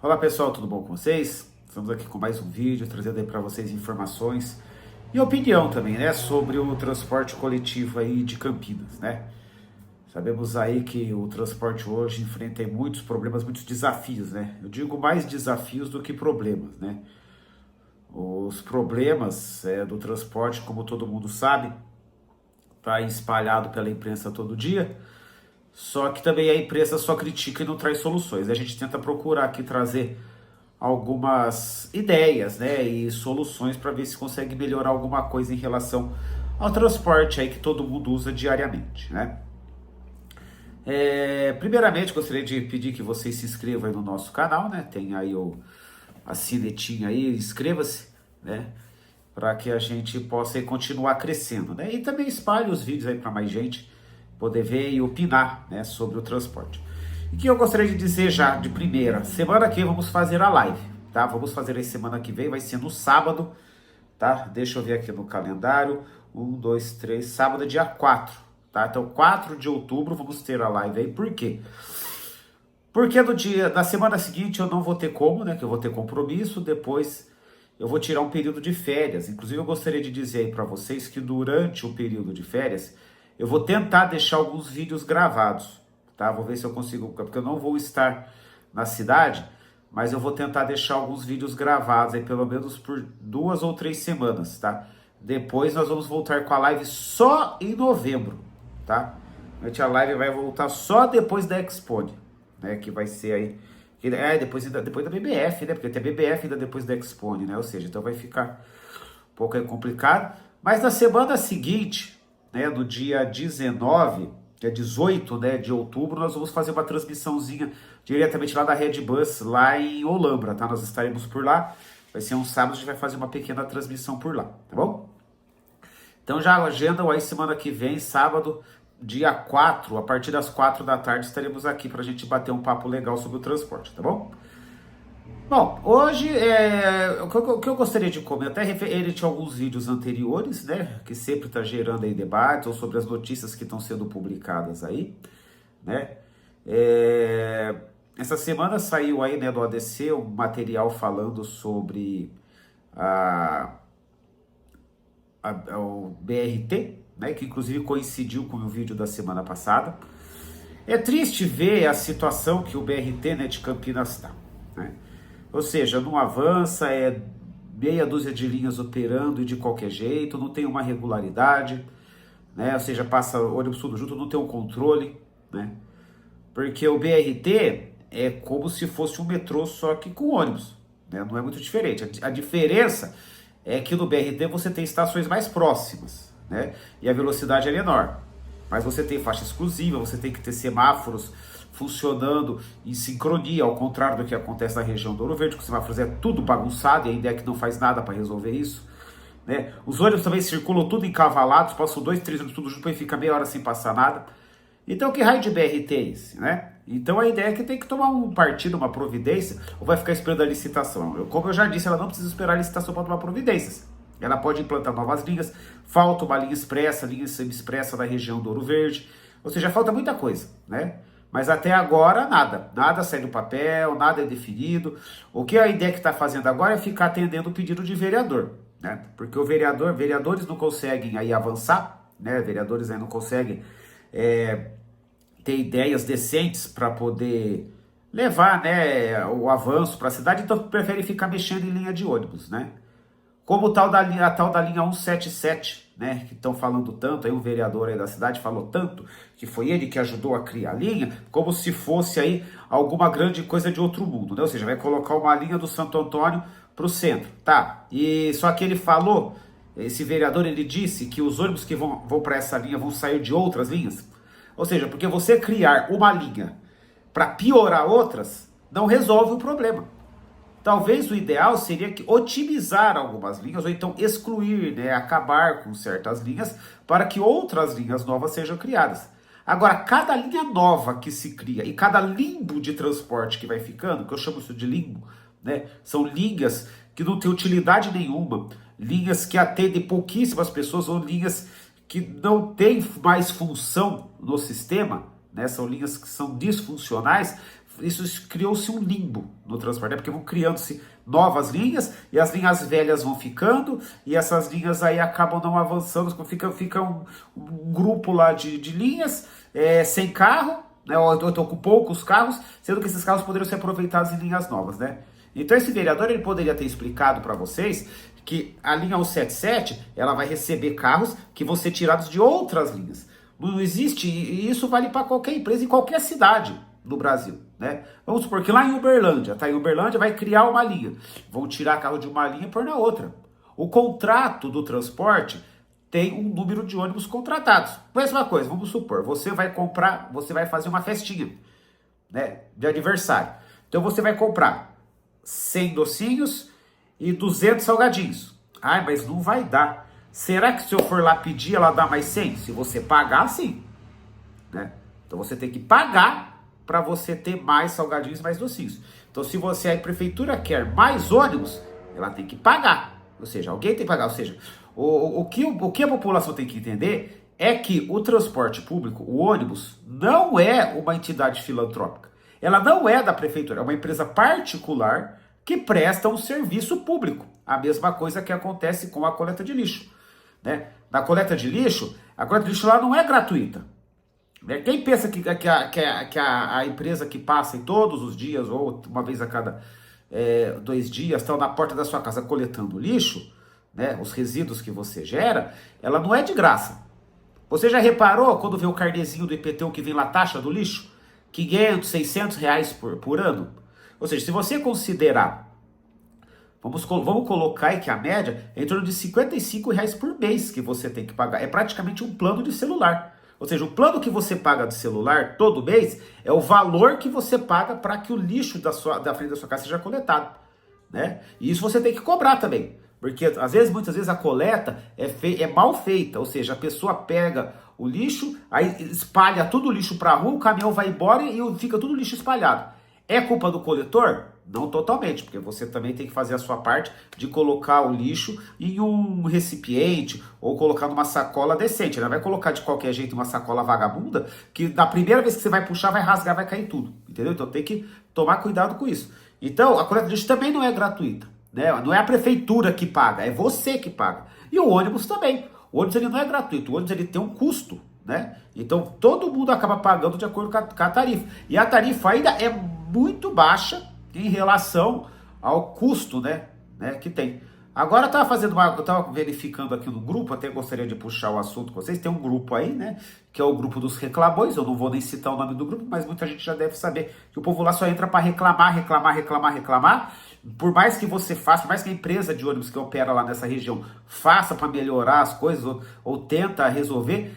Olá pessoal, tudo bom com vocês? Estamos aqui com mais um vídeo, trazendo aí para vocês informações e opinião também, né, sobre o transporte coletivo aí de Campinas, né? Sabemos aí que o transporte hoje enfrenta aí muitos problemas, muitos desafios, né? Eu digo mais desafios do que problemas, né? Os problemas do transporte, como todo mundo sabe, está espalhado pela imprensa todo dia. Só que também a imprensa só critica e não traz soluções. A gente tenta procurar aqui trazer algumas ideias, né, e soluções para ver se consegue melhorar alguma coisa em relação ao transporte aí que todo mundo usa diariamente, né? Primeiramente, gostaria de pedir que vocês se inscrevam aí no nosso canal, né? Tem aí a sinetinha aí, inscreva-se, né? Para que a gente possa aí continuar crescendo, né? E também espalhe os vídeos aí para mais gente poder ver e opinar, né, sobre o transporte. E que eu gostaria de dizer já de primeira, semana que vem vamos fazer a live, tá? Vamos fazer aí semana que vem, vai ser no sábado, tá? Deixa eu ver aqui no calendário, 1, 2, 3, sábado é dia 4, tá? Então 4 de outubro vamos ter a live aí, por quê? Porque na semana seguinte eu não vou ter como, né, que eu vou ter compromisso, depois eu vou tirar um período de férias. Inclusive eu gostaria de dizer aí para vocês que durante o período de férias, eu vou tentar deixar alguns vídeos gravados, tá? Vou ver se eu consigo, porque eu não vou estar na cidade, mas eu vou tentar deixar alguns vídeos gravados aí, pelo menos por 2 ou 3 semanas, tá? Depois nós vamos voltar com a live só em novembro, tá? A live vai voltar só depois da Expone, né? Que vai ser aí, depois da BBF, né? Porque tem a BBF ainda depois da Expone, né? Ou seja, então vai ficar um pouco aí complicado. Mas na semana seguinte, né, no dia 19, dia 18, né, de outubro, nós vamos fazer uma transmissãozinha diretamente lá da Redbus, lá em Olambra, tá? Nós estaremos por lá, vai ser um sábado, a gente vai fazer uma pequena transmissão por lá, tá bom? Então já agendam aí semana que vem, sábado, dia 4, a partir das 4 da tarde, estaremos aqui pra gente bater um papo legal sobre o transporte, tá bom? Bom, hoje o que eu gostaria de comentar é referente a alguns vídeos anteriores, né, que sempre está gerando aí debates, ou sobre as notícias que estão sendo publicadas aí, né. Essa semana saiu aí, né, do ADC um material falando sobre o BRT, né, que inclusive coincidiu com o vídeo da semana passada. É triste ver a situação que o BRT, né, de Campinas está, né? Ou seja, não avança, é meia dúzia de linhas operando e de qualquer jeito, não tem uma regularidade, né? Ou seja, passa ônibus tudo junto, não tem um controle, né? Porque o BRT é como se fosse um metrô, só que com ônibus, né? Não é muito diferente. A diferença é que no BRT você tem estações mais próximas, né? E a velocidade é menor. Mas você tem faixa exclusiva, você tem que ter semáforos funcionando em sincronia, ao contrário do que acontece na região do Ouro Verde, que os semáforos é tudo bagunçado e a ideia é que não faz nada para resolver isso, né? Os ônibus também circulam tudo encavalados, passam 2, 3 ônibus tudo junto e fica meia hora sem passar nada. Então que raio de BRT é esse, né? Então a ideia é que tem que tomar um partido, uma providência, ou vai ficar esperando a licitação. Como eu já disse, ela não precisa esperar a licitação para tomar providências. Ela pode implantar novas linhas, falta uma linha expressa, linha semi-expressa da região do Ouro Verde, ou seja, falta muita coisa, né? Mas até agora nada sai do papel, nada é definido. O que a IDEC está fazendo agora é ficar atendendo o pedido de vereador, né? Porque vereadores não conseguem aí avançar, né? Vereadores aí não conseguem ter ideias decentes para poder levar, né, o avanço para a cidade, então preferem ficar mexendo em linha de ônibus, né? Como a tal da linha 177, né, que estão falando tanto, aí um vereador aí da cidade falou tanto, que foi ele que ajudou a criar a linha, como se fosse aí alguma grande coisa de outro mundo, né? Ou seja, vai colocar uma linha do Santo Antônio para o centro, tá? E só que ele falou, esse vereador, ele disse que os ônibus que vão para essa linha vão sair de outras linhas. Ou seja, porque você criar uma linha para piorar outras, não resolve o problema. Talvez o ideal seria que otimizar algumas linhas, ou então excluir, né, acabar com certas linhas, para que outras linhas novas sejam criadas. Agora, cada linha nova que se cria e cada limbo de transporte que vai ficando, que eu chamo isso de limbo, né, são linhas que não têm utilidade nenhuma, linhas que atendem pouquíssimas pessoas, ou linhas que não têm mais função no sistema, né, são linhas que são disfuncionais, isso criou-se um limbo no transporte, né? Porque vão criando-se novas linhas e as linhas velhas vão ficando e essas linhas aí acabam não avançando, fica um grupo lá de linhas sem carro, né? Ou então com poucos carros, sendo que esses carros poderiam ser aproveitados em linhas novas, né? Então esse vereador ele poderia ter explicado para vocês que a linha 177 ela vai receber carros que vão ser tirados de outras linhas. Não existe, e isso vale para qualquer empresa em qualquer cidade do Brasil, né? Vamos supor que lá em Uberlândia, tá? Em Uberlândia vai criar uma linha. Vão tirar carro de uma linha e pôr na outra. O contrato do transporte tem um número de ônibus contratados. Mesma coisa, vamos supor, você vai fazer uma festinha, né, de aniversário. Então você vai comprar 100 docinhos e 200 salgadinhos. Ai, mas não vai dar. Será que se eu for lá pedir, ela dá mais 100? Se você pagar, sim, né? Então você tem que pagar para você ter mais salgadinhos e mais docinhos. Então se a prefeitura quer mais ônibus, ela tem que pagar. Ou seja, alguém tem que pagar. Ou seja, o que a população tem que entender é que o transporte público, o ônibus, não é uma entidade filantrópica. Ela não é da prefeitura, é uma empresa particular que presta um serviço público. A mesma coisa que acontece com a coleta de lixo, né? Na coleta de lixo, a coleta de lixo lá não é gratuita. Quem pensa que a empresa que passa em todos os dias, ou uma vez a cada 2 dias, estão na porta da sua casa coletando lixo, né, os resíduos que você gera, ela não é de graça. Você já reparou quando vê o carnezinho do IPTU que vem lá a taxa do lixo? 500, 600 reais por ano? Ou seja, se você considerar, vamos colocar aí que a média é em torno de 55 reais por mês que você tem que pagar. É praticamente um plano de celular. Ou seja, o plano que você paga de celular todo mês é o valor que você paga para que o lixo da frente da sua casa seja coletado, né? E isso você tem que cobrar também. Porque muitas vezes a coleta é mal feita. Ou seja, a pessoa pega o lixo, aí espalha todo o lixo para a rua, o caminhão vai embora e fica tudo lixo espalhado. É culpa do coletor? Não totalmente, porque você também tem que fazer a sua parte de colocar o lixo em um recipiente ou colocar numa sacola decente. Não vai colocar de qualquer jeito uma sacola vagabunda que na primeira vez que você vai puxar vai rasgar, vai cair tudo, entendeu? Então tem que tomar cuidado com isso. Então a coleta de lixo também não é gratuita, né? Não é a prefeitura que paga, é você que paga. E o ônibus também. O ônibus ele não é gratuito, o ônibus ele tem um custo, né? Então todo mundo acaba pagando de acordo com a tarifa. E a tarifa ainda é muito baixa em relação ao custo, né, que tem. Agora eu tava verificando aqui no grupo, até gostaria de puxar o assunto com vocês. Tem um grupo aí, né, que é o grupo dos reclamões. Eu não vou nem citar o nome do grupo, mas muita gente já deve saber que o povo lá só entra para reclamar. Por mais que você faça, por mais que a empresa de ônibus que opera lá nessa região faça para melhorar as coisas ou tenta resolver,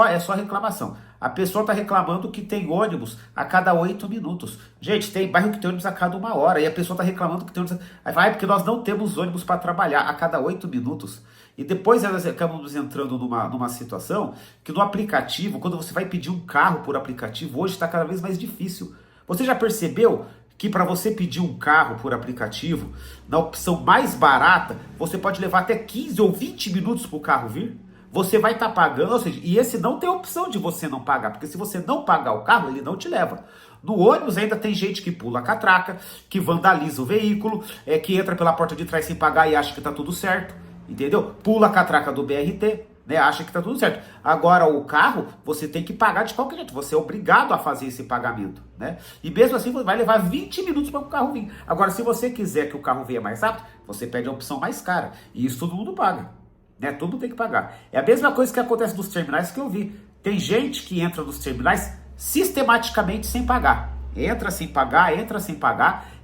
é só reclamação. A pessoa está reclamando que tem ônibus a cada 8 minutos. Gente, tem bairro que tem ônibus a cada 1 hora. E a pessoa está reclamando que tem ônibus. Aí vai, porque nós não temos ônibus para trabalhar a cada 8 minutos. E depois elas acabam nos entrando numa situação que no aplicativo, quando você vai pedir um carro por aplicativo, hoje está cada vez mais difícil. Você já percebeu que para você pedir um carro por aplicativo, na opção mais barata, você pode levar até 15 ou 20 minutos para o carro vir? Você vai estar pagando, ou seja, e esse não tem opção de você não pagar, porque se você não pagar o carro, ele não te leva. No ônibus ainda tem gente que pula a catraca, que vandaliza o veículo, que entra pela porta de trás sem pagar e acha que está tudo certo, entendeu? Pula a catraca do BRT, né? Acha que está tudo certo. Agora o carro, você tem que pagar de qualquer jeito, você é obrigado a fazer esse pagamento, né? E mesmo assim vai levar 20 minutos para o carro vir. Agora, se você quiser que o carro venha mais rápido, você pede a opção mais cara, e isso todo mundo paga. Né? Todo mundo tem que pagar. É a mesma coisa que acontece nos terminais que eu vi. Tem gente que entra nos terminais sistematicamente sem pagar. Entra sem pagar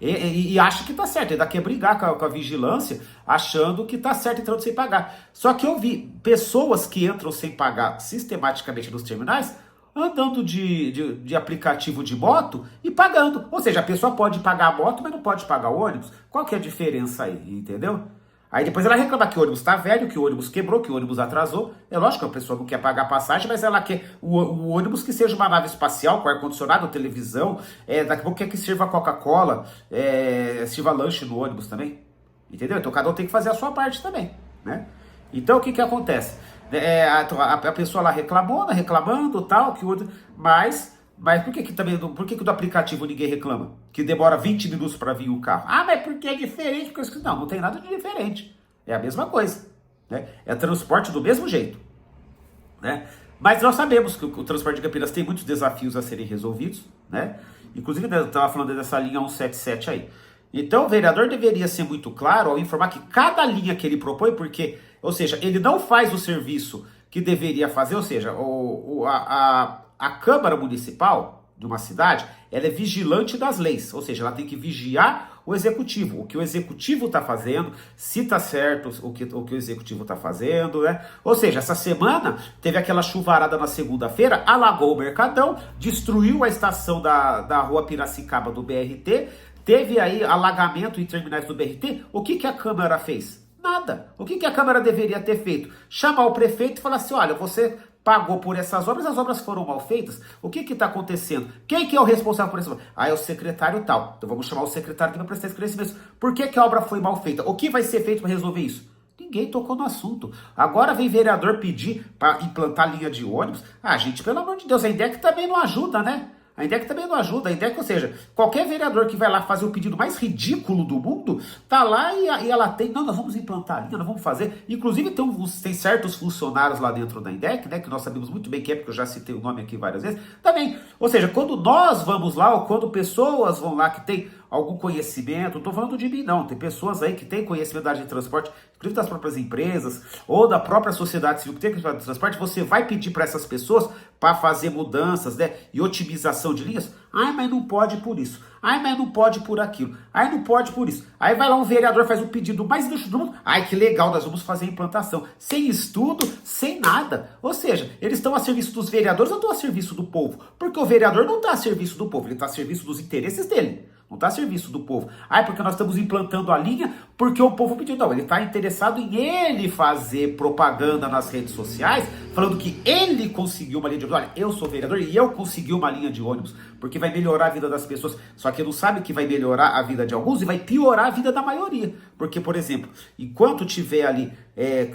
e acha que tá certo. Ainda quer brigar com a vigilância achando que tá certo entrando sem pagar. Só que eu vi pessoas que entram sem pagar sistematicamente nos terminais andando de aplicativo de moto e pagando. Ou seja, a pessoa pode pagar a moto, mas não pode pagar o ônibus. Qual que é a diferença aí, entendeu? Aí depois ela reclama que o ônibus está velho, que o ônibus quebrou, que o ônibus atrasou. É lógico que a pessoa não quer pagar a passagem, mas ela quer o ônibus que seja uma nave espacial, com ar-condicionado, televisão. Daqui a pouco quer que sirva Coca-Cola, sirva lanche no ônibus também. Entendeu? Então cada um tem que fazer a sua parte também, né? Então o que acontece? A pessoa lá reclamando, tal, mas Mas por que que do aplicativo ninguém reclama? Que demora 20 minutos para vir o carro. Ah, mas porque é diferente? Não, não tem nada de diferente. É a mesma coisa, né? É transporte do mesmo jeito, né? Mas nós sabemos que o transporte de Campinas tem muitos desafios a serem resolvidos, né? Inclusive, eu estava falando dessa linha 177 aí. Então, o vereador deveria ser muito claro ao informar que cada linha que ele propõe, porque, ou seja, ele não faz o serviço que deveria fazer, ou seja, a Câmara Municipal de uma cidade, ela é vigilante das leis, ou seja, ela tem que vigiar o executivo, o que o executivo está fazendo, se está certo o que o executivo está fazendo, né? Ou seja, essa semana teve aquela chuvarada na segunda-feira, alagou o Mercadão, destruiu a estação da rua Piracicaba do BRT, teve aí alagamento em terminais do BRT. O que a Câmara fez? Nada. O que a Câmara deveria ter feito? Chamar o prefeito e falar assim, olha, você pagou por essas obras, as obras foram mal feitas, o que está acontecendo? Quem que é o responsável por isso? Ah, é o secretário tal. Então vamos chamar o secretário aqui para prestar esclarecimento. Por que a obra foi mal feita? O que vai ser feito para resolver isso? Ninguém tocou no assunto. Agora vem vereador pedir para implantar linha de ônibus. Ah, gente, pelo amor de Deus, a INDEC também não ajuda, né? A INDEC também não ajuda. A INDEC, ou seja, qualquer vereador que vai lá fazer o pedido mais ridículo do mundo, tá lá e ela tem, não, nós vamos implantar a linha, nós vamos fazer. Inclusive tem certos funcionários lá dentro da INDEC, né, que nós sabemos muito bem que é, porque eu já citei o nome aqui várias vezes, também. Ou seja, quando nós vamos lá, ou quando pessoas vão lá que tem algum conhecimento, não estou falando de mim não, tem pessoas aí que têm conhecimento da área de transporte, inclusive das próprias empresas, ou da própria sociedade civil que tem conhecimento de transporte, você vai pedir para essas pessoas para fazer mudanças, né, e otimização de linhas. Ai, mas não pode por isso. Ai, mas não pode por aquilo. Ai, não pode por isso. Aí vai lá um vereador, faz um pedido mais luxo do mundo. Ai, que legal, nós vamos fazer a implantação. Sem estudo, sem nada. Ou seja, eles estão a serviço dos vereadores ou estão a serviço do povo? Porque o vereador não está a serviço do povo, ele está a serviço dos interesses dele. Não está a serviço do povo. Ah, porque nós estamos implantando a linha porque o povo pediu. Não, ele está interessado em ele fazer propaganda nas redes sociais, falando que ele conseguiu uma linha de ônibus. Olha, eu sou vereador e eu consegui uma linha de ônibus, porque vai melhorar a vida das pessoas. Só que não sabe que vai melhorar a vida de alguns e vai piorar a vida da maioria. Porque, por exemplo, enquanto tiver ali,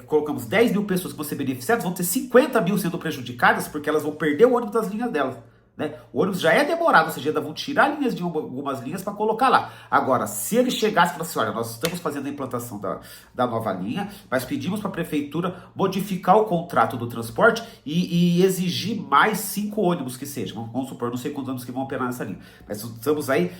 colocamos 10 mil pessoas que vão ser beneficiadas, vão ter 50 mil sendo prejudicadas, porque elas vão perder o ônibus das linhas delas. Né? O ônibus já é demorado, ou seja, ainda vão tirar linhas de algumas linhas para colocar lá. Agora, se ele chegasse e falasse, olha, nós estamos fazendo a implantação da nova linha, mas pedimos para a prefeitura modificar o contrato do transporte e exigir mais 5 ônibus que sejam. Vamos supor, não sei quantos ônibus que vão operar nessa linha, mas estamos aí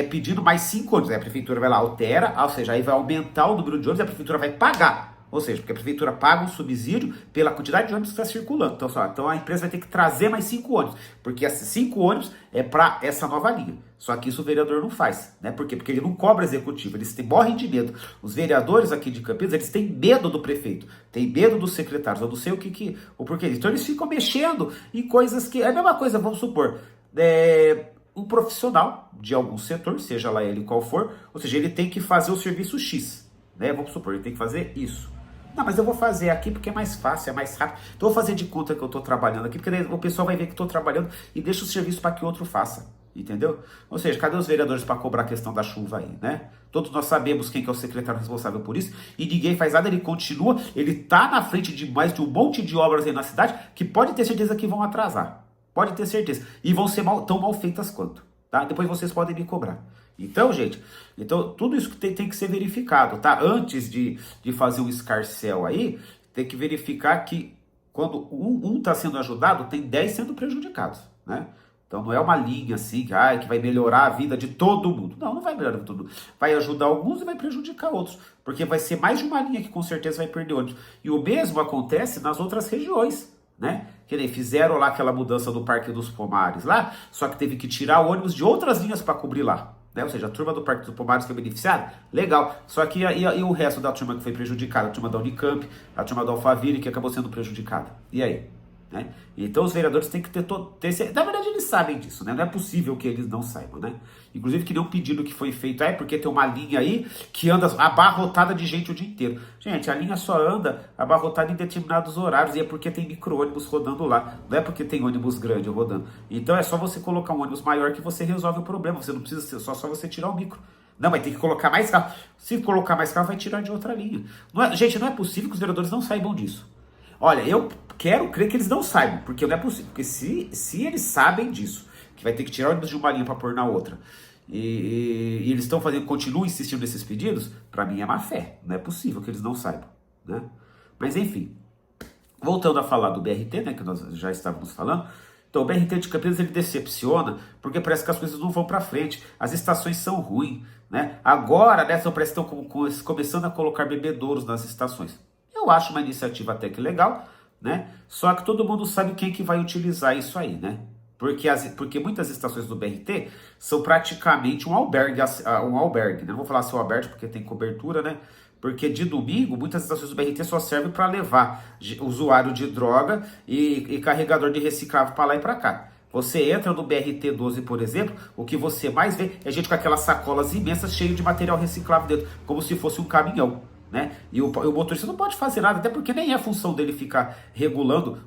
pedindo mais 5 ônibus. Aí a prefeitura vai lá, altera, ou seja, aí vai aumentar o número de ônibus e a prefeitura vai pagar. Ou seja, porque a prefeitura paga um subsídio pela quantidade de ônibus que está circulando. Então a empresa vai ter que trazer mais 5 ônibus, porque esses 5 ônibus é para essa nova linha. Só que isso o vereador não faz, né? Por quê? Porque ele não cobra executivo, eles morrem de medo. Os vereadores aqui de Campinas, eles têm medo do prefeito, têm medo dos secretários, eu não sei o porquê. Então eles ficam mexendo em coisas que... É a mesma coisa, vamos supor, um profissional de algum setor, seja lá ele qual for, ou seja, ele tem que fazer o serviço X, né? Vamos supor, ele tem que fazer isso. Não, mas eu vou fazer aqui porque é mais fácil, é mais rápido. Então eu vou fazer de conta que eu estou trabalhando aqui, porque daí o pessoal vai ver que estou trabalhando e deixa o serviço para que outro faça. Entendeu? Ou seja, cadê os vereadores para cobrar a questão da chuva aí, né? Todos nós sabemos quem que é o secretário responsável por isso e ninguém faz nada, ele continua, ele tá na frente de mais de um monte de obras aí na cidade que pode ter certeza que vão atrasar. Pode ter certeza. E vão ser tão mal feitas quanto, tá? Depois vocês podem me cobrar. Então, gente, tudo isso que tem que ser verificado, tá? Antes de fazer um escarcéu aí, tem que verificar que quando um tá sendo ajudado, tem 10 sendo prejudicados, né? Então não é uma linha assim que vai melhorar a vida de todo mundo. Não vai melhorar a vida de todo mundo. Vai ajudar alguns e vai prejudicar outros. Porque vai ser mais de uma linha que com certeza vai perder ônibus. E o mesmo acontece nas outras regiões, né? Que nem fizeram lá aquela mudança do Parque dos Pomares lá, só que teve que tirar ônibus de outras linhas para cobrir lá. Né? Ou seja, a turma do Parque dos Pomares foi beneficiada, legal. Só que e o resto da turma que foi prejudicada? A turma da Unicamp, a turma da Alphaville, que acabou sendo prejudicada. E aí? Né? Então os vereadores têm que ter na verdade eles sabem disso, né? Não é possível que eles não saibam, né? Inclusive que nem um pedido que foi feito porque tem uma linha aí que anda abarrotada de gente o dia inteiro. Gente, a linha só anda abarrotada em determinados horários e é porque tem micro-ônibus rodando lá, não é porque tem ônibus grande rodando. Então é só você colocar um ônibus maior que você resolve o problema, você não precisa ser só você tirar o micro. Não, vai ter que colocar mais carro. Se colocar mais carro, vai tirar de outra linha. Gente, não é possível que os vereadores não saibam disso. Olha, eu quero crer que eles não saibam, porque não é possível. Porque se eles sabem disso, que vai ter que tirar ônibus de uma linha para pôr na outra, e eles estão fazendo, continuam insistindo nesses pedidos, para mim é má fé, não é possível que eles não saibam, né? Mas enfim, voltando a falar do BRT, né, que nós já estávamos falando. Então o BRT de Campinas ele decepciona, porque parece que as coisas não vão para frente, as estações são ruins, né? Agora, né, parece que estão começando a colocar bebedouros nas estações. Eu acho uma iniciativa até que legal, né? Só que todo mundo sabe quem que vai utilizar isso aí, né? Porque muitas estações do BRT são praticamente um albergue, né? Não vou falar assim, albergue porque tem cobertura, né? Porque de domingo, muitas estações do BRT só servem para levar usuário de droga e carregador de reciclável para lá e para cá. Você entra no BRT 12, por exemplo, o que você mais vê é gente com aquelas sacolas imensas cheias de material reciclável dentro, como se fosse um caminhão, né? E o motorista não pode fazer nada, até porque nem é função dele ficar regulando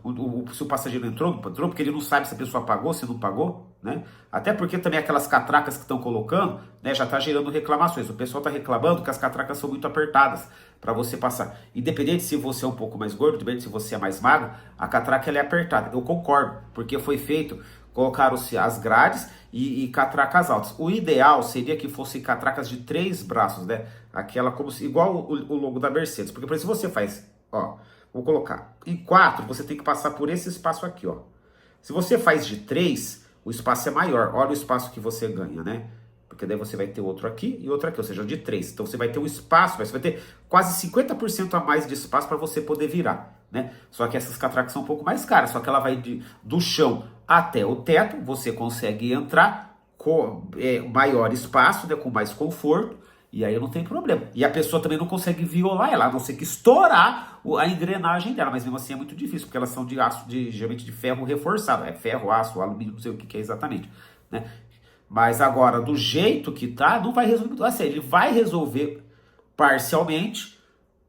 se o passageiro entrou, porque ele não sabe se a pessoa pagou, se não pagou, né? Até porque também aquelas catracas que estão colocando, né, já está gerando reclamações. O pessoal está reclamando que as catracas são muito apertadas para você passar. Independente se você é um pouco mais gordo, independente se você é mais magro, a catraca ela é apertada. Eu concordo, porque foi feito, colocaram-se as grades e catracas altas. O ideal seria que fossem catracas de 3 braços, né? Aquela como se, igual o logo da Mercedes. Porque por exemplo, se você faz, ó, vou colocar, em 4 você tem que passar por esse espaço aqui, ó. Se você faz de 3, o espaço é maior. Olha o espaço que você ganha, né? Porque daí você vai ter outro aqui e outro aqui, ou seja, de 3. Então você vai ter um espaço, você vai ter quase 50% a mais de espaço para você poder virar, né? Só que essas catracas são um pouco mais caras, só que ela vai do chão até o teto, você consegue entrar com maior espaço, né, com mais conforto, e aí não tem problema. E a pessoa também não consegue violar ela, a não ser que estourar a engrenagem dela, mas mesmo assim é muito difícil, porque elas são de aço, geralmente de ferro reforçado, é ferro, aço, alumínio, não sei o que é exatamente, né? Mas agora, do jeito que tá, não vai resolver. Assim, ele vai resolver parcialmente,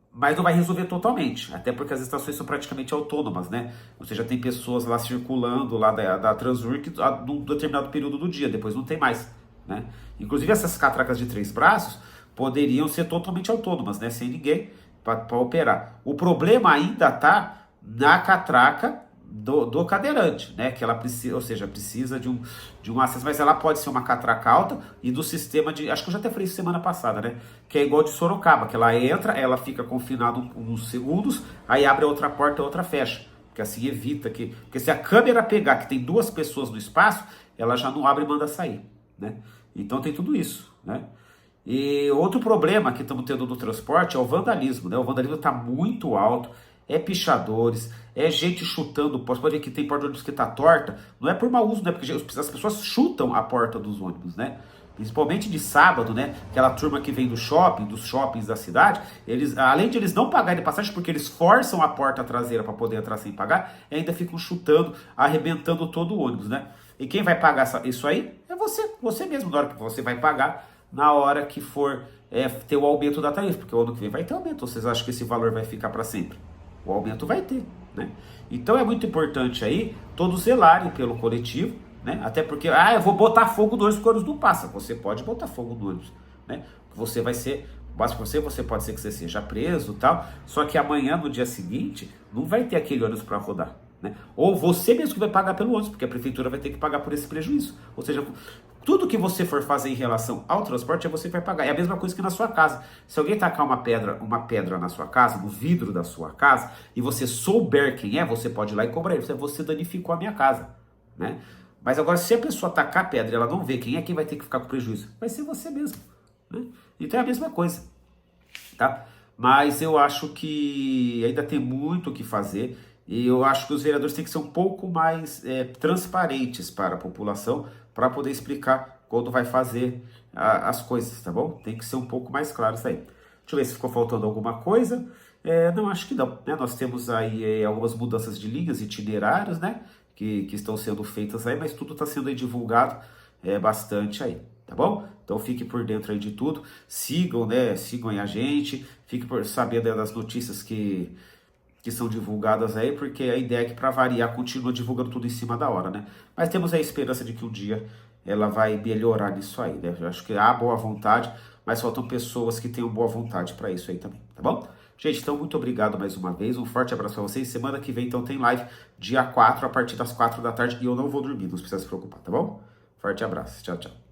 mas não vai resolver totalmente. Até porque as estações são praticamente autônomas, né? Ou seja, tem pessoas lá circulando lá da Transurc num determinado período do dia, depois não tem mais, né? Inclusive essas catracas de 3 braços poderiam ser totalmente autônomas, né? Sem ninguém para operar. O problema ainda tá na catraca do cadeirante, né? Que ela precisa, ou seja, precisa de um acesso, mas ela pode ser uma catraca alta e do sistema de, acho que eu já até falei isso semana passada, né? Que é igual de Sorocaba, que ela entra, ela fica confinada uns segundos, aí abre a outra porta, a outra fecha, porque assim evita que, porque se a câmera pegar que tem 2 pessoas no espaço, ela já não abre e manda sair, né? Então tem tudo isso, né? E outro problema que estamos tendo no transporte é o vandalismo, né? O vandalismo está muito alto, é pichadores, é gente chutando, pode ver que tem porta de ônibus que está torta, não é por mau uso, né? Porque as pessoas chutam a porta dos ônibus, né? Principalmente de sábado, né? Aquela turma que vem do shopping, dos shoppings da cidade, eles, além de eles não pagarem passagem, porque eles forçam a porta traseira para poder entrar sem pagar, ainda ficam chutando, arrebentando todo o ônibus, né? E quem vai pagar isso aí é você mesmo, na hora que você vai pagar, na hora que for ter o aumento da tarifa, porque o ano que vem vai ter aumento. Vocês acham que esse valor vai ficar para sempre? O aumento vai ter, né? Então é muito importante aí todos zelarem pelo coletivo, né? Até porque, eu vou botar fogo no ônibus porque o ônibus não passa. Você pode botar fogo no ônibus, né? Você vai ser, mas você pode ser que você seja preso e tal, só que amanhã, no dia seguinte, não vai ter aquele ônibus para rodar, né? Ou você mesmo que vai pagar pelo ônibus, porque a prefeitura vai ter que pagar por esse prejuízo. Ou seja, tudo que você for fazer em relação ao transporte, você que vai pagar. É a mesma coisa que na sua casa. Se alguém tacar uma pedra na sua casa, no vidro da sua casa, e você souber quem é, você pode ir lá e cobrar ele. Você danificou a minha casa, né? Mas agora, se a pessoa tacar a pedra e ela não vê quem é, quem vai ter que ficar com prejuízo? Vai ser você mesmo, né? Então é a mesma coisa, tá? Mas eu acho que ainda tem muito o que fazer. E eu acho que os vereadores têm que ser um pouco mais transparentes para a população, para poder explicar quando vai fazer as coisas, tá bom? Tem que ser um pouco mais claro isso aí. Deixa eu ver se ficou faltando alguma coisa. Não, acho que não, né? Nós temos aí algumas mudanças de linhas, itinerários, né? Que estão sendo feitas aí, mas tudo está sendo aí divulgado bastante aí, tá bom? Então fique por dentro aí de tudo. Sigam, né? Sigam aí a gente. Fique por sabendo das notícias que são divulgadas aí, porque a ideia é que, para variar, continua divulgando tudo em cima da hora, né? Mas temos a esperança de que um dia ela vai melhorar nisso aí, né? Eu acho que há boa vontade, mas faltam pessoas que tenham boa vontade para isso aí também, tá bom? Gente, então muito obrigado mais uma vez, um forte abraço para vocês. Semana que vem então tem live dia 4 a partir das 4 da tarde e eu não vou dormir, não precisa se preocupar, tá bom? Forte abraço, tchau, tchau.